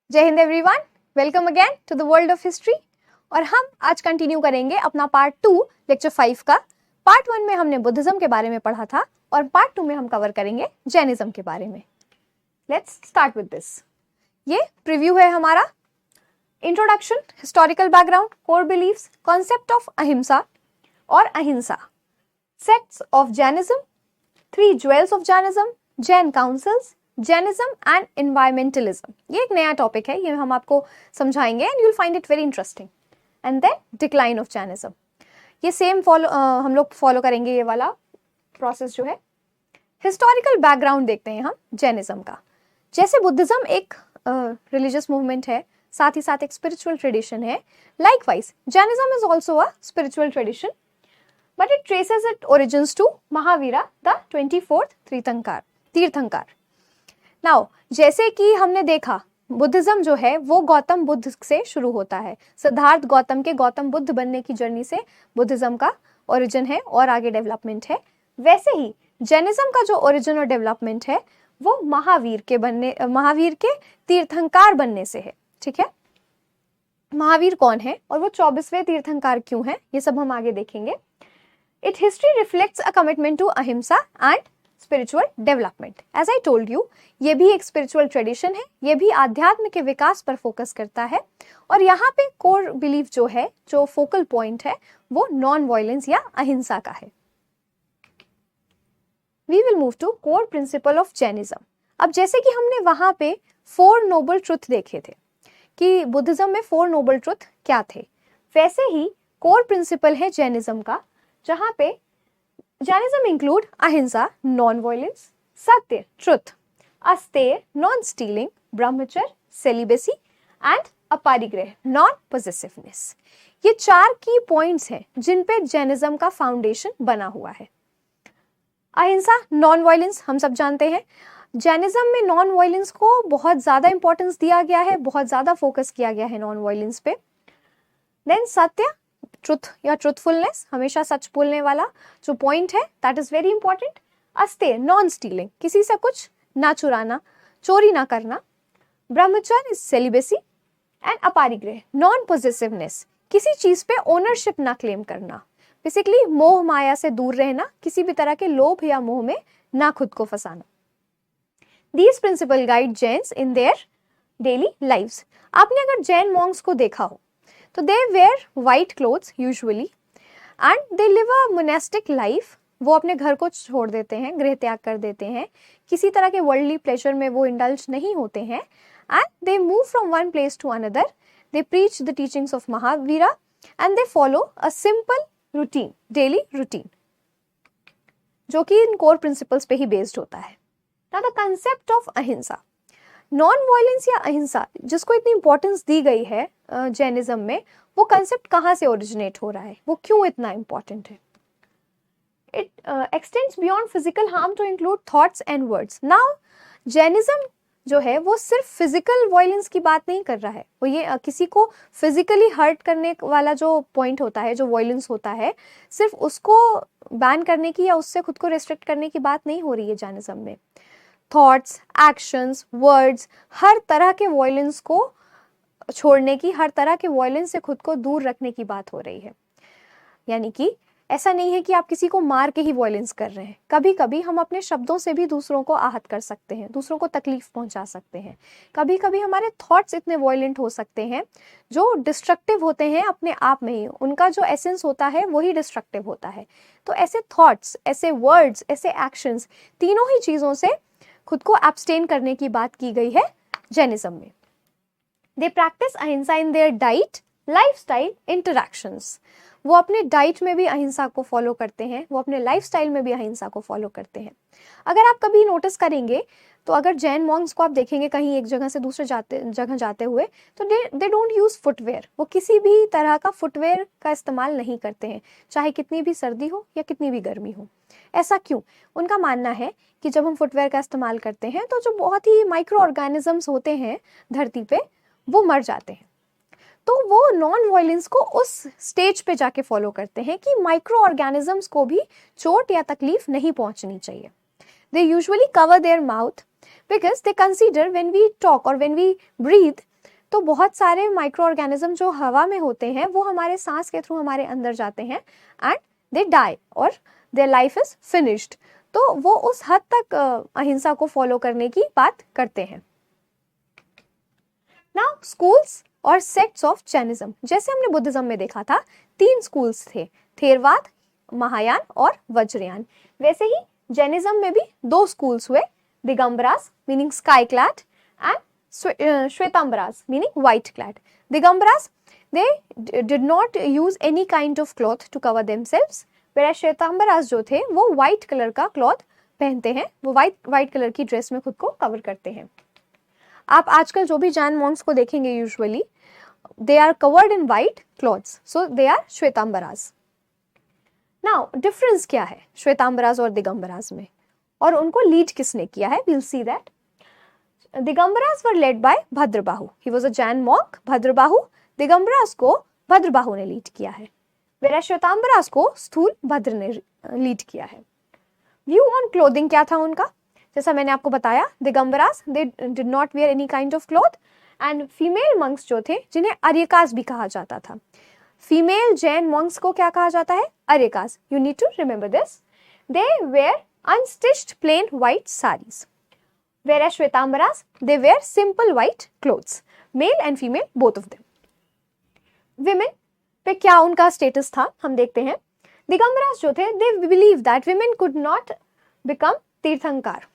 जय हिंद everyone, welcome again to the world of history. और हम आज कंटिन्यू करेंगे अपना पार्ट 2 लेक्चर 5 का। पार्ट 1 में हमने बुद्धिज्म के बारे में पढ़ा था और पार्ट 2 में हम कवर करेंगे जैनिज्म के बारे में। Let's start with this. ये प्रीव्यू है हमारा। Introduction, historical background, core beliefs, concept of ahimsa और ahimsa, sects of Jainism, 3 jewels of Jainism, Jain councils, Jainism and environmentalism. ये एक नया टॉपिक है, ये हम आपको समझाएंगे and you will find it very interesting. And then decline of Jainism. ये सेम हम लोग फॉलो करेंगे, ये वाला प्रोसेस जो है। हिस्टोरिकल बैकग्राउंड देखते हैं हम जैनिज्म का। जैसे बुद्धिज्म एक रिलीजियस मूवमेंट है, साथ ही साथ एक स्पिरिचुअल ट्रेडिशन है, likewise Jainism is also a spiritual tradition, but it traces its origins to Mahavira, the 24th तीर्थंकर। Now, जैसे कि हमने देखा, बुद्धिज्म जो है वो गौतम बुद्ध से शुरू होता है। सिद्धार्थ गौतम के गौतम बुद्ध बनने की जर्नी से बुद्धिज्म का ओरिजिन है और आगे डेवलपमेंट है। वैसे ही जैनिज्म का जो ओरिजिन और डेवलपमेंट है वो महावीर के तीर्थंकार बनने से है। ठीक है, महावीर कौन है और वो 24वें तीर्थंकार क्यों है, ये सब हम आगे देखेंगे। Its history reflects a commitment to ahimsa and spiritual development. As I told you, ये भी एक spiritual tradition है, ये भी आध्यात्म के विकास पर फोकस करता है। और यहाँ पे core belief जो है, जो focal point है, वो non violence या अहिंसा का है। We will move to core principle of Jainism. अब जैसे कि हमने वहाँ पे 4 noble truth देखे थे कि बुद्धिज्म में 4 noble truth क्या थे, वैसे ही core principle है जैनिज्म का, जहां पे जैनिज्म इंक्लूड अहिंसा नॉन वायलेंस, सत्य ट्रुथ, अस्तेय नॉन स्टीलिंग, ब्रह्मचर्य celibacy and aparigraha non possessiveness. ये 4 की पॉइंट्स हैं जिन पे जैनिज्म का फाउंडेशन बना हुआ है। अहिंसा नॉन वायलेंस हम सब जानते हैं, जैनिज्म में नॉन वायलेंस को बहुत ज्यादा इंपॉर्टेंस दिया गया है, बहुत ज्यादा फोकस किया गया है नॉन वायलेंस पे। देन सत्य, ट्रुथ या ट्रुथफुलनेस, हमेशा सच बोलने वाला जो पॉइंट है, that is very important. Asteya non stealing, किसी से कुछ ना चुराना, चोरी ना करना। Brahmacharya celibacy and aparigraha non possessiveness, किसी चीज पे ओनरशिप ना क्लेम करना, बेसिकली मोह माया से दूर रहना, किसी भी तरह के लोभ या मोह में ना खुद को फंसाना। These principle guide Jains in their daily lives. आपने अगर जैन मॉन्क्स को देखा हो तो they wear white clothes usually and they live a monastic life. वो अपने घर को छोड़ देते हैं, गृह त्याग कर देते हैं, किसी तरह के वर्ल्डली प्लेजर में वो इंडल्ज नहीं होते हैं। and they move from one place to another. They preach the teachings of Mahavira and they follow a simple routine, daily routine, जो कि इन core principles पे ही based होता है। Now the concept of अहिंसा, नॉन वायलेंस या अहिंसा जिसको इतनी इंपॉर्टेंस दी गई है जैनिज्म में, वो कंसेप्ट कहाँ से ओरिजिनेट हो रहा है, वो क्यों इतना इंपॉर्टेंट है। It extends beyond physical harm to include thoughts and words. Now Jainism जो है वो सिर्फ फिजिकल वायलेंस की बात नहीं कर रहा है, वो ये किसी को फिजिकली हर्ट करने वाला जो पॉइंट होता है, जो वायलेंस होता है, सिर्फ उसको बैन करने की या उससे खुद को रेस्ट्रिक्ट करने की बात नहीं हो रही है जैनिज्म में। थॉट्स, एक्शंस, वर्ड्स, हर तरह के वायलेंस को छोड़ने की, हर तरह के वायलेंस से खुद को दूर रखने की बात हो रही है। यानी कि ऐसा नहीं है कि आप किसी को मार के ही वायलेंस कर रहे हैं, कभी कभी हम अपने शब्दों से भी दूसरों को आहत कर सकते हैं, दूसरों को तकलीफ पहुंचा सकते हैं। कभी कभी हमारे थॉट्स इतने वायलेंट हो सकते हैं जो डिस्ट्रक्टिव होते हैं अपने आप में ही, उनका जो एसेंस होता है वही डिस्ट्रक्टिव होता है। तो ऐसे थॉट्स, ऐसे वर्ड्स, ऐसे एक्शंस, तीनों ही चीज़ों से खुद को एब्सटेन करने की बात की गई है जैनिज्म में। दे प्रैक्टिस अहिंसा in their diet, lifestyle, interactions. वो अपने डाइट में भी अहिंसा को फॉलो करते हैं, वो अपने लाइफस्टाइल में भी अहिंसा को फॉलो करते हैं। अगर आप कभी नोटिस करेंगे तो अगर जैन मॉन्क्स को आप देखेंगे कहीं एक जगह से दूसरे जगह जाते हुए, तो दे डोंट यूज फुटवेयर। वो किसी भी तरह का फुटवेयर का इस्तेमाल नहीं करते हैं, चाहे कितनी भी सर्दी हो या कितनी भी गर्मी हो। ऐसा क्यों? उनका मानना है कि जब हम फुटवेयर का इस्तेमाल करते हैं तो जो बहुत ही माइक्रो ऑर्गेनिजम्स होते हैं धरती पे, वो मर जाते हैं। तो वो नॉन वायलेंस को उस स्टेज पे जाके फॉलो करते हैं कि माइक्रो ऑर्गेनिजम्स को भी चोट या तकलीफ नहीं पहुंचनी चाहिए। They usually cover their mouth because they consider when we talk or when we breathe, तो बहुत सारे माइक्रो ऑर्गेनिज्म जो हवा में होते हैं वो हमारे सांस के थ्रू हमारे अंदर जाते हैं एंड दे डाई और देयर लाइफ इज फिनिश्ड। तो वो उस हद तक अहिंसा को फॉलो करने की बात करते हैं। नाउ स्कूल्स और सेक्ट्स ऑफ जैनिज्म, जैसे हमने बुद्धिज्म में देखा था 3 स्कूल्स थे, थेरवाद, महायान और वज्रयान, वैसे ही जैनिज्म में भी 2 स्कूल्स हुए, Digambaras meaning sky clad and Shvetambaras meaning white clad. Digambaras they did not use any kind of cloth to cover themselves, whereas श्वेतांबरास जो थे वो व्हाइट कलर का क्लॉथ पहनते हैं, वो व्हाइट कलर की ड्रेस में खुद को कवर करते हैं। आप आजकल जो भी जैन मॉन्क्स को देखेंगे usually they are covered in white clothes, so they are Shvetambaras. Now difference क्या है श्वेतांबरास और दिगंबरास में, और उनको लीड किसने किया है? We'll see that Digambaras were led by Bhadrabahu, he was a Jain monk Bhadrabahu, Digambaras को भद्रबाहु ने लीड किया है, whereas श्वेतांबरास को स्थूल भद्र ने लीड किया है। व्यू ऑन क्लोथिंग क्या था उनका? जैसा मैंने आपको बताया Digambaras they did not wear any kind of cloth, and female monks जो थे जिन्हें आर्यकास भी कहा जाता था, फीमेल जैन मंक्स को क्या कहा जाता है? Aryikas. You need to remember this. They were unstitched plain white saris, whereas Shvetambaras they wear simple white clothes, male and female both of them. Women पे क्या उनका स्टेटस था हम देखते हैं। दिगंबरास जो थे they believe that women could not become tirthankara,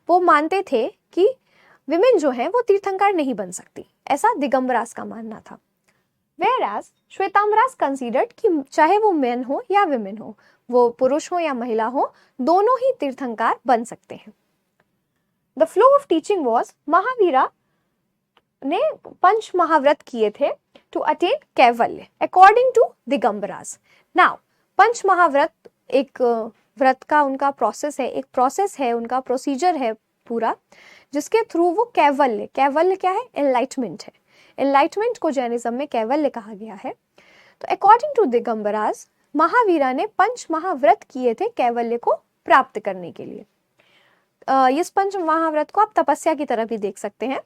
वो मानते थे कि विमेन जो है वो तीर्थंकार नहीं बन सकती, ऐसा दिगंबरास का मानना था। Whereas श्वेतांबरास कंसीडर्ड कि चाहे वो मेन हो या विमेन हो, वो पुरुष हो या महिला हो, दोनों ही तीर्थंकार बन सकते हैं। The flow of teaching was, Mahavira ने 5 महाव्रत किए थे to attain Kaivalya according to दिगंबरास। Now 5 महाव्रत एक व्रत का उनका प्रोसेस है, एक प्रोसेस है उनका, प्रोसीजर है पूरा, जिसके थ्रू वो कैवल्य, कैवल्य क्या है? एनलाइटमेंट है, एनलाइटमेंट को जैनिज्म में कैवल्य कहा गया है। तो अकॉर्डिंग टू दिगंबरास महावीरा ने 5 महाव्रत किए थे कैवल्य को प्राप्त करने के लिए। इस 5 महाव्रत को आप तपस्या की तरह भी देख सकते हैं।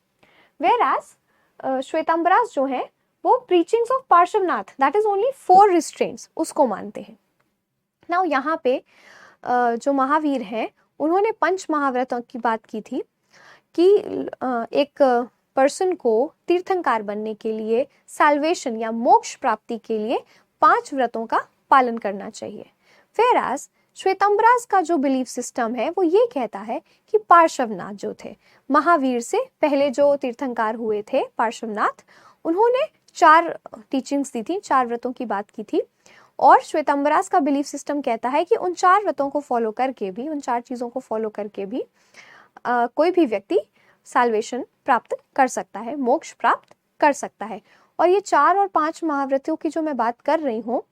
Whereas श्वेतांबरास जो है वो preachings of Parshvanath, that is only 4 restraints, उसको मानते हैं। नाउ यहाँ पे जो महावीर हैं उन्होंने 5 महाव्रतों की बात की थी कि एक पर्सन को तीर्थंकार बनने के लिए, साल्वेशन या मोक्ष प्राप्ति के लिए 5 व्रतों का पालन करना चाहिए। Whereas श्वेतांबरास का जो बिलीफ सिस्टम है वो ये कहता है कि पार्श्वनाथ जो थे, महावीर से पहले जो तीर्थंकार हुए थे पार्श्वनाथ, उन्होंने 4 टीचिंग्स दी थी, 4 व्रतों की बात की थी, और श्वेतांबरास का बिलीफ सिस्टम कहता है कि उन 4 व्रतों को फॉलो करके भी, उन 4 चीज़ों को फॉलो करके भी कोई भी व्यक्ति साल्वेशन प्राप्त कर सकता है, मोक्ष प्राप्त कर सकता है। और ये 4 और 5 महाव्रतों की जो मैं बात कर रही हूँ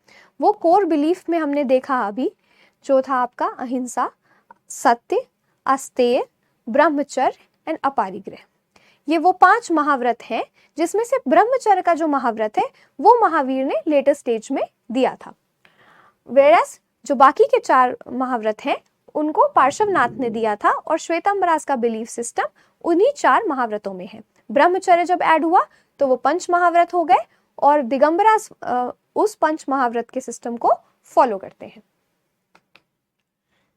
वो कोर बिलीफ में हमने देखा अभी, जो था आपका अहिंसा, सत्य, अस्तेय, ब्रह्मचर्य एंड अपारिग्रह। ये वो 5 महाव्रत हैं जिसमें से ब्रह्मचर्य का जो महाव्रत है वो महावीर ने लेटर स्टेज में दिया था। वेरस जो बाकी के 4 महाव्रत हैं उनको पार्श्वनाथ ने दिया था, और श्वेतांबरास का बिलीफ सिस्टम उन्हीं 4 महाव्रतों में है। ब्रह्मचर्य जब ऐड हुआ तो वो 5 महाव्रत हो गए, और दिगंबरास उस 5 महाव्रत के सिस्टम को फॉलो करते हैं।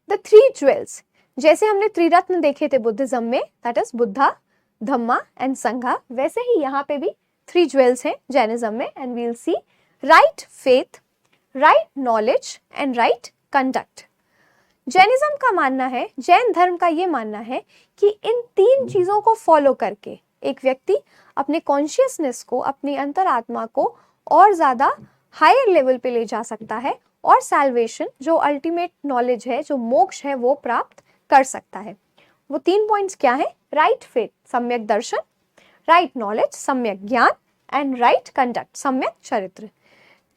द 3 ज्वेल्स, जैसे हमने त्रिरत्न देखे थे बुद्धिज्म में, that is Buddha, Dhamma and संघा, वैसे ही यहाँ पे भी 3 ज्वेल्स हैं जैनिज्म में, and we'll see right faith, right knowledge and right conduct. Jainism का मानना है, जैन धर्म का ये मानना है कि इन 3 चीजों को फॉलो करके एक व्यक्ति अपने कॉन्शियसनेस को, अपनी अंतरात्मा को और ज्यादा हायर लेवल पे ले जा सकता है, और सैल्वेशन जो अल्टीमेट नॉलेज है, जो मोक्ष है, वो प्राप्त कर सकता है। वो 3 पॉइंट्स क्या है? राइट फेथ, सम्यक दर्शन, राइट नॉलेज, सम्यक ज्ञान, एंड राइट कंडक्ट, सम्यक चरित्र।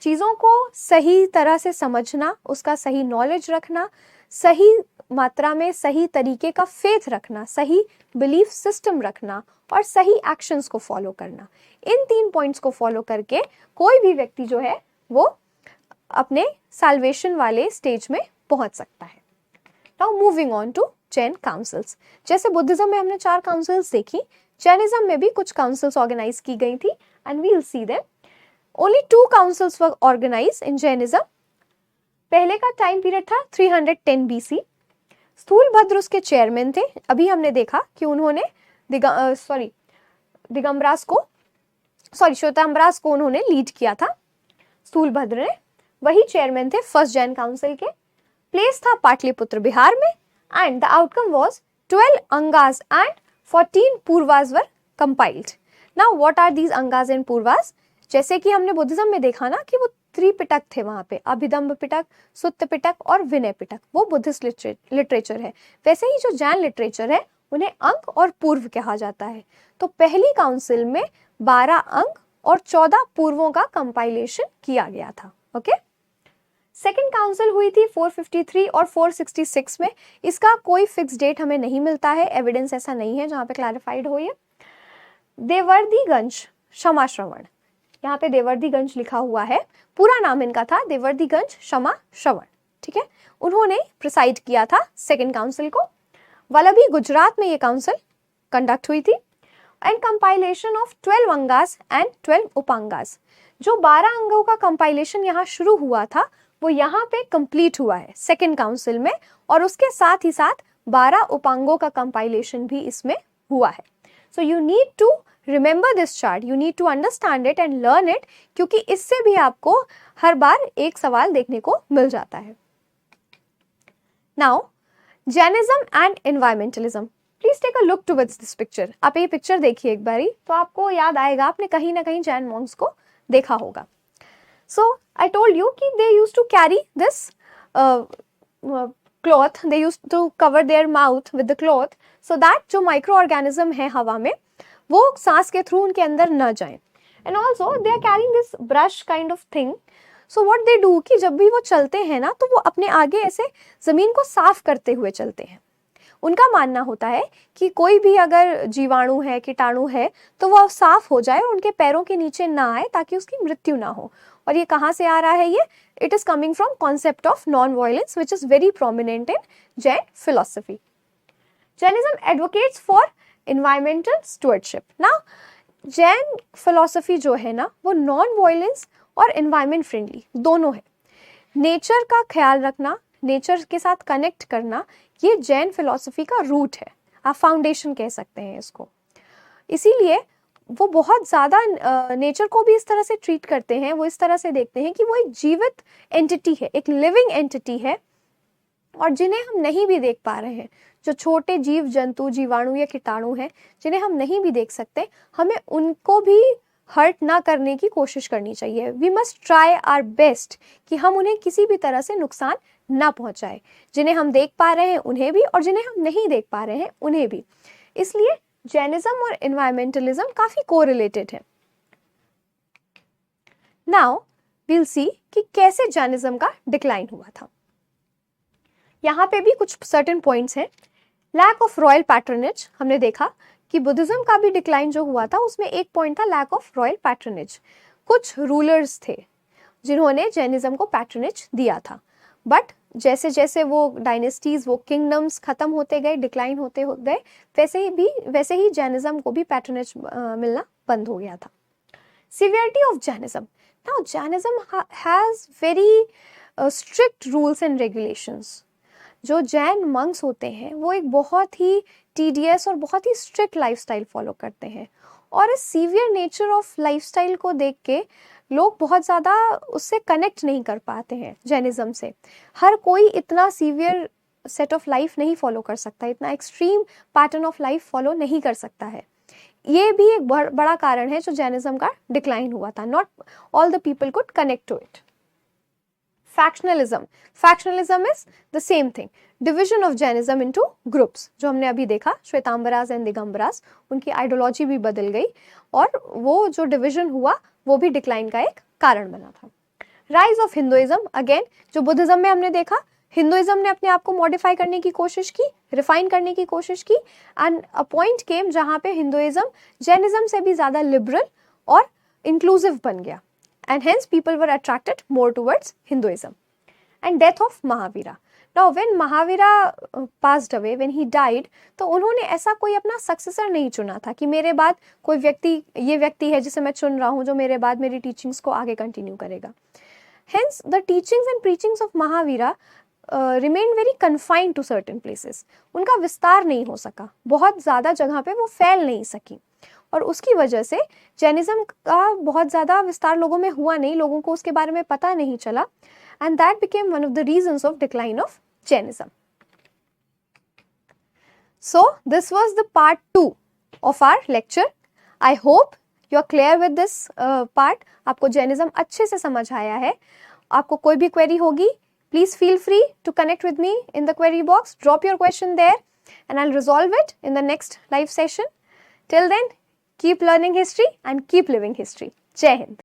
चीज़ों को सही तरह से समझना, उसका सही नॉलेज रखना, सही मात्रा में सही तरीके का फेथ रखना, सही बिलीफ सिस्टम रखना, और सही एक्शंस को फॉलो करना। इन 3 पॉइंट्स को फॉलो करके कोई भी व्यक्ति जो है वो अपने साल्वेशन वाले स्टेज में पहुंच सकता है। Now moving on to Jain councils. जैसे बुद्धिज्म में हमने 4 काउंसिल्स देखी, जैनिज्म में भी कुछ काउंसिल्स ऑर्गेनाइज की गई थी and we will see them. Only 2 councils were organise in Jainism. पहले का टाइम पीरियड था 310 BC। स्थूलभद्र उसके चेयरमैन थे। अभी हमने देखा कि उन्होंने श्वेतांबरास को उन्होंने लीड किया था, स्थूलभद्र ने, वही चेयरमैन थे फर्स्ट जैन काउंसिल के। प्लेस था पाटलिपुत्र बिहार में and the outcome was 12 angas and 14 purvas were compiled. Now what are these angas and purvas? जैसे कि हमने बुद्धिज्म में देखा ना कि वो त्रिपिटक थे वहां पे, अभिधम्म पिटक, सुत्त पिटक और विनय पिटक, वो बुद्धिस्ट लिटरेचर है। वैसे ही जो जैन लिटरेचर है उन्हें अंग और पूर्व कहा जाता है। तो पहली काउंसिल में 12 अंग और 14 पूर्वों का कंपाइलेशन किया गया था। ओके। सेकेंड काउंसिल हुई थी 453 और 466 में। इसका कोई फिक्स डेट हमें नहीं मिलता है, एविडेंस ऐसा नहीं है जहां पे क्लैरिफाइड हो ये। देवर्धिगंज क्षमा श्रवण, यहाँ पे देवर्धिगंज लिखा हुआ है, पूरा नाम इनका था देवर्धिगंज क्षमा श्रवण, ठीक है। उन्होंने प्रिसाइड किया था सेकेंड काउंसिल को। वल्लभी गुजरात में ये काउंसिल कंडक्ट हुई थी and compilation of 12 angas and 12 उपांगास। जो 12 अंगों का कंपाइलेशन यहाँ शुरू हुआ था वो यहाँ पे कंप्लीट हुआ है सेकेंड काउंसिल में, और उसके साथ ही साथ 12 उपांगों का कंपाइलेशन भी इसमें हुआ है। So you need to remember this chart, you need to understand it and learn it, क्योंकि इससे भी आपको हर बार एक सवाल देखने को मिल जाता है। Now Jainism and environmentalism, please take a look towards this picture. आप ये पिक्चर देखिए एक बारी तो आपको याद आएगा, आपने कहीं ना कहीं जैन मॉन्क्स को देखा होगा। सो आई टोल्ड यू कि they used to carry this cloth, they used to cover their mouth with the cloth so that जो माइक्रो ऑर्गेनिज्म है हवा में वो सांस के थ्रू उनके अंदर न जाए। And also they are carrying this brush kind of thing. So what they do कि जब भी वो चलते हैं ना तो वो अपने आगे ऐसे जमीन को साफ करते हुए चलते हैं। उनका मानना होता है कि कोई भी अगर जीवाणु है, कीटाणु है, तो वह साफ हो जाए और उनके पैरों के नीचे ना आए ताकि उसकी मृत्यु ना हो। और ये कहाँ से आ रहा है? ये it is coming from concept of non violence which is very prominent in Jain philosophy. Jainism advocates for environmental stewardship. ना जैन फिलोसफी जो है ना वो नॉन वायलेंस और एनवायरमेंट फ्रेंडली दोनों है। नेचर का ख्याल रखना, नेचर के साथ कनेक्ट करना, ये जैन फिलोसफी का रूट है, आप फाउंडेशन कह सकते हैं इसको। इसीलिए वो बहुत ज़्यादा नेचर को भी इस तरह से ट्रीट करते हैं, वो इस तरह से देखते हैं कि वो एक जीवित एंटिटी है, एक लिविंग एंटिटी है, और जिन्हें हम नहीं भी देख पा रहे हैं, जो छोटे जीव जंतु, जीवाणु या कीटाणु हैं जिन्हें हम नहीं भी देख सकते, हमें उनको भी हर्ट ना करने की कोशिश करनी चाहिए। We must try our best कि हम उन्हें किसी भी तरह से नुकसान ना पहुंचाए, जिन्हें हम देख पा रहे हैं उन्हें भी और जिन्हें हम नहीं देख पा रहे हैं उन्हें भी। इसलिए जैनिज्म और एनवायरमेंटलिज्म काफी कोरिलेटेड है। नाउ वील सी कि कैसे जैनिज्म का डिक्लाइन हुआ था। यहाँ पे भी कुछ सर्टेन पॉइंट्स हैं। लैक ऑफ रॉयल पैट्रनेज, हमने देखा कि बुद्धिज्म का भी डिक्लाइन जो हुआ था उसमें एक पॉइंट था लैक ऑफ रॉयल पैट्रनेज। कुछ रूलर्स थे जिन्होंने जैनिज्म को पैट्रनेज दिया था, बट जैसे जैसे वो डायनेस्टीज, वो किंगडम्स खत्म होते गए, डिक्लाइन होते गए, वैसे ही जैनिज्म को भी पैट्रनेज मिलना बंद हो गया था। Severity of Jainism, now Jainism has very strict rules and regulations. जो जैन मंक्स होते हैं वो एक बहुत ही टीडियस और बहुत ही स्ट्रिक्ट लाइफस्टाइल फॉलो करते हैं, और इस सीवियर नेचर ऑफ लाइफस्टाइल को देख के लोग बहुत ज़्यादा उससे कनेक्ट नहीं कर पाते हैं जैनिज्म से। हर कोई इतना सीवियर सेट ऑफ लाइफ नहीं फॉलो कर सकता, इतना extreme pattern of life follow नहीं कर सकता है। ये भी एक बड़ा कारण है जो जैनिज्म का डिक्लाइन हुआ था। Not all the people could connect to it. Factionalism is the same thing, division of Jainism into groups. जो हमने अभी देखा श्वेतांबरास एंड दिगंबरास, उनकी आइडियोलॉजी भी बदल गई और वो जो डिविजन हुआ वो भी डिक्लाइन का एक कारण बना था। राइज ऑफ हिंदुइज्म, अगेन जो बुद्धिज्म में हमने देखा, हिंदुइज्म ने अपने आप को मॉडिफाई करने की कोशिश की, रिफाइन करने की कोशिश की, एंड अ पॉइंट केम जहाँ पे हिंदुइज्म जैनिज्म से भी ज़्यादा लिबरल और इंक्लूसिव बन गया, and hence people were attracted more towards Hinduism. And death of Mahavira. Now when Mahavira passed away, when he died, तो उन्होंने ऐसा कोई अपना सक्सेसर नहीं चुना था कि मेरे बाद कोई व्यक्ति, ये व्यक्ति है जिसे मैं चुन रहा हूँ जो मेरे बाद मेरी टीचिंग्स को आगे कंटिन्यू करेगा. Hence, the teachings and preachings of Mahavira remained very confined to certain places. उनका विस्तार नहीं हो सका, बहुत ज़्यादा जगह पे वो फैल नहीं सकी, और उसकी वजह से जैनिज्म का बहुत ज़्यादा विस्तार लोगों में हुआ नहीं, लोगों को उसके बारे में पता नहीं चला, and that became one of the reasons of decline of Jainism. So, this was the part 2 of our lecture. I hope you are clear with this part. आपको जैनिज्म अच्छे से समझ आया है. आपको कोई भी क्वेरी होगी, please feel free to connect with me in the query box. Drop your question there and I'll resolve it in the next live session. Till then, keep learning history and keep living history. Jai Hind.